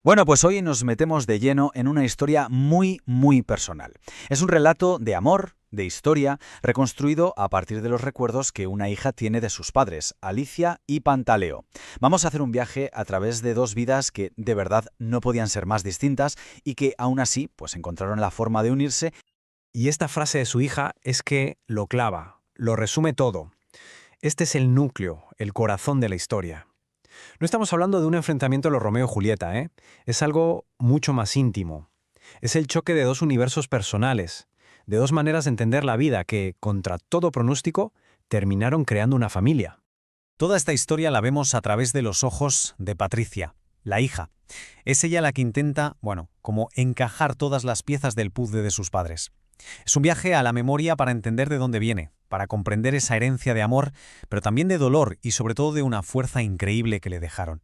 Bueno, pues hoy nos metemos de lleno en una historia muy personal. Es un relato de amor, de historia, reconstruido a partir de los recuerdos que una hija tiene de sus padres, Alicia y Pantaleo. Vamos a hacer un viaje a través de dos vidas que de verdad no podían ser más distintas y que aún así pues encontraron la forma de unirse. Y esta frase de su hija es que lo clava, lo resume todo. Este es el núcleo, el corazón de la historia. No estamos hablando de un enfrentamiento a los Romeo y Julieta, ¿eh? Es algo mucho más íntimo. Es el choque de dos universos personales, de dos maneras de entender la vida que, contra todo pronóstico, terminaron creando una familia. Toda esta historia la vemos a través de los ojos de Patricia, la hija. Es ella la que intenta, como encajar todas las piezas del puzzle de sus padres. Es un viaje a la memoria para entender de dónde viene, para comprender esa herencia de amor, pero también de dolor y sobre todo de una fuerza increíble que le dejaron.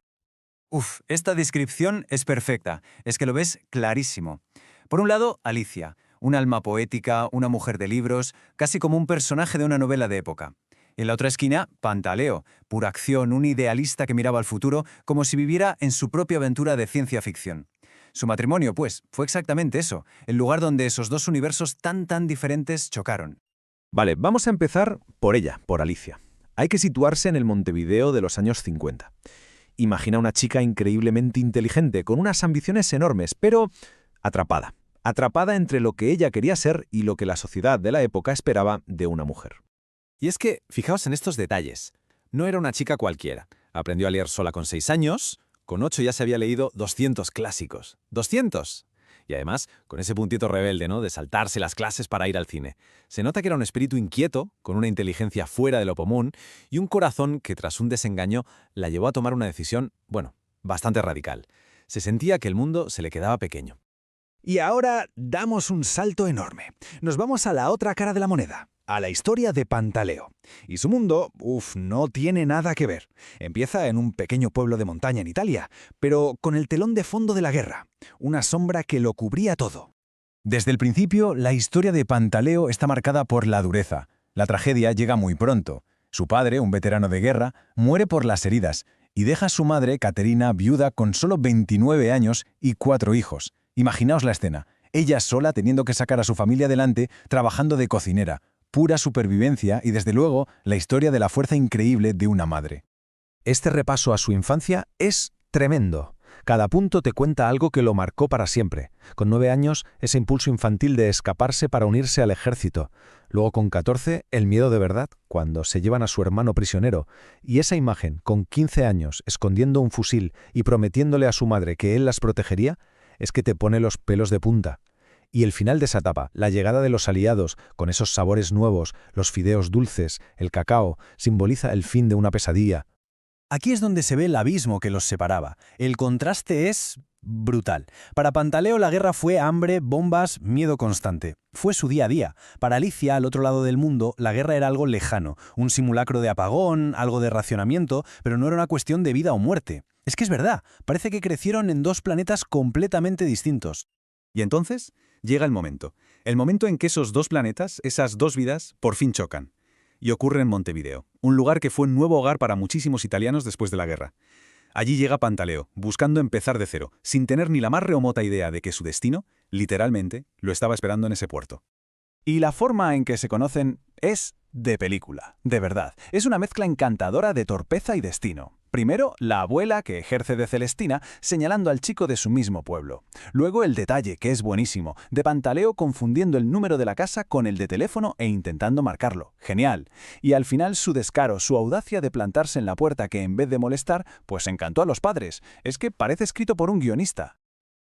Uf, esta descripción es perfecta, es que lo ves clarísimo. Por un lado, Alicia, un alma poética, una mujer de libros, casi como un personaje de una novela de época. En la otra esquina, Pantaleo, pura acción, un idealista que miraba al futuro como si viviera en su propia aventura de ciencia ficción. Su matrimonio, pues, fue exactamente eso, el lugar donde esos dos universos tan diferentes chocaron. Vale, vamos a empezar por ella, por Alicia. Hay que situarse en el Montevideo de los años 50. Imagina una chica increíblemente inteligente, con unas ambiciones enormes, pero atrapada. Atrapada entre lo que ella quería ser y lo que la sociedad de la época esperaba de una mujer. Y es que, fijaos en estos detalles. No era una chica cualquiera. Aprendió a leer sola con 6 años, con 8 ya se había leído 200 clásicos. ¡200! Y además, con ese puntito rebelde, ¿no?, de saltarse las clases para ir al cine. Se nota que era un espíritu inquieto, con una inteligencia fuera de lo común y un corazón que tras un desengaño la llevó a tomar una decisión, bastante radical. Se sentía que el mundo se le quedaba pequeño. Y ahora damos un salto enorme. Nos vamos a la otra cara de la moneda, a la historia de Pantaleo. Y su mundo, no tiene nada que ver. Empieza en un pequeño pueblo de montaña en Italia, pero con el telón de fondo de la guerra, una sombra que lo cubría todo. Desde el principio, la historia de Pantaleo está marcada por la dureza. La tragedia llega muy pronto. Su padre, un veterano de guerra, muere por las heridas y deja a su madre, Caterina, viuda con solo 29 años y 4 hijos. Imaginaos la escena, ella sola teniendo que sacar a su familia adelante, trabajando de cocinera, pura supervivencia y desde luego la historia de la fuerza increíble de una madre. Este repaso a su infancia es tremendo. Cada punto te cuenta algo que lo marcó para siempre. Con 9 años, ese impulso infantil de escaparse para unirse al ejército. Luego con 14, el miedo de verdad, cuando se llevan a su hermano prisionero. Y esa imagen, con 15 años, escondiendo un fusil y prometiéndole a su madre que él las protegería, es que te pone los pelos de punta. Y el final de esa etapa, la llegada de los aliados, con esos sabores nuevos, los fideos dulces, el cacao, simboliza el fin de una pesadilla. Aquí es donde se ve el abismo que los separaba. El contraste es brutal. Para Pantaleo la guerra fue hambre, bombas, miedo constante. Fue su día a día. Para Alicia, al otro lado del mundo, la guerra era algo lejano, un simulacro de apagón, algo de racionamiento, pero no era una cuestión de vida o muerte. Es que es verdad, parece que crecieron en dos planetas completamente distintos. Y entonces llega el momento en que esos dos planetas, esas dos vidas, por fin chocan. Y ocurre en Montevideo, un lugar que fue un nuevo hogar para muchísimos italianos después de la guerra. Allí llega Pantaleo, buscando empezar de cero, sin tener ni la más remota idea de que su destino, literalmente, lo estaba esperando en ese puerto. Y la forma en que se conocen es de película, de verdad. Es una mezcla encantadora de torpeza y destino. Primero, la abuela, que ejerce de Celestina, señalando al chico de su mismo pueblo. Luego el detalle, que es buenísimo, de Pantaleo confundiendo el número de la casa con el de teléfono e intentando marcarlo. Genial. Y al final su descaro, su audacia de plantarse en la puerta que en vez de molestar, pues encantó a los padres. Es que parece escrito por un guionista.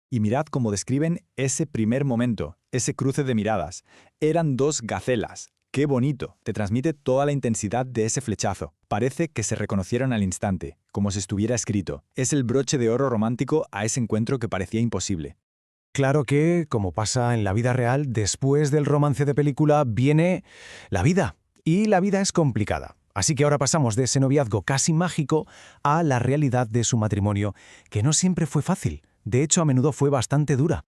Y mirad cómo describen ese primer momento, ese cruce de miradas. Eran dos gacelas. ¡Qué bonito! Te transmite toda la intensidad de ese flechazo. Parece que se reconocieron al instante, como si estuviera escrito. Es el broche de oro romántico a ese encuentro que parecía imposible. Claro que, como pasa en la vida real, después del romance de película viene la vida. Y la vida es complicada. Así que ahora pasamos de ese noviazgo casi mágico a la realidad de su matrimonio, que no siempre fue fácil. De hecho, a menudo fue bastante dura.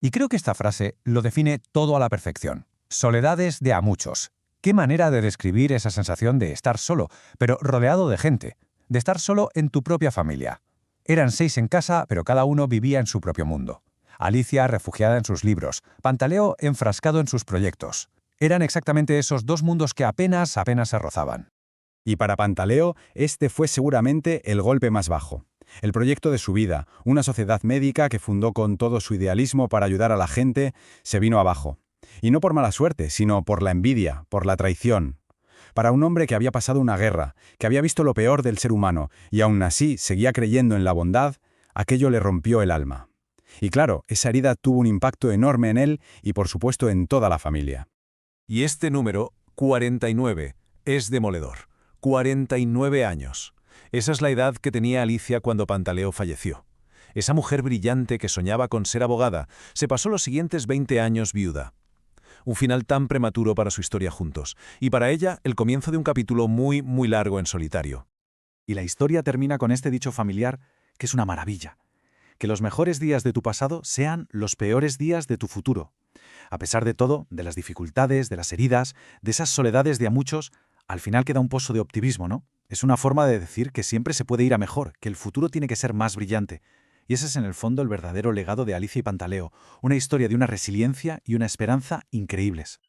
Y creo que esta frase lo define todo a la perfección. Soledades de a muchos. Qué manera de describir esa sensación de estar solo, pero rodeado de gente, de estar solo en tu propia familia. Eran 6 en casa, pero cada uno vivía en su propio mundo. Alicia refugiada en sus libros, Pantaleo enfrascado en sus proyectos. Eran exactamente esos dos mundos que apenas se rozaban. Y para Pantaleo, este fue seguramente el golpe más bajo. El proyecto de su vida, una sociedad médica que fundó con todo su idealismo para ayudar a la gente, se vino abajo. Y no por mala suerte, sino por la envidia, por la traición. Para un hombre que había pasado una guerra, que había visto lo peor del ser humano y aún así seguía creyendo en la bondad, aquello le rompió el alma. Y claro, esa herida tuvo un impacto enorme en él y por supuesto en toda la familia. Y este número, 49, es demoledor. 49 años. Esa es la edad que tenía Alicia cuando Pantaleo falleció. Esa mujer brillante que soñaba con ser abogada se pasó los siguientes 20 años viuda. Un final tan prematuro para su historia juntos, y para ella el comienzo de un capítulo muy, muy largo en solitario. Y la historia termina con este dicho familiar que es una maravilla. Que los mejores días de tu pasado sean los peores días de tu futuro. A pesar de todo, de las dificultades, de las heridas, de esas soledades de a muchos, al final queda un pozo de optimismo, ¿no? Es una forma de decir que siempre se puede ir a mejor, que el futuro tiene que ser más brillante. Y ese es en el fondo el verdadero legado de Alicia y Pantaleo, una historia de una resiliencia y una esperanza increíbles.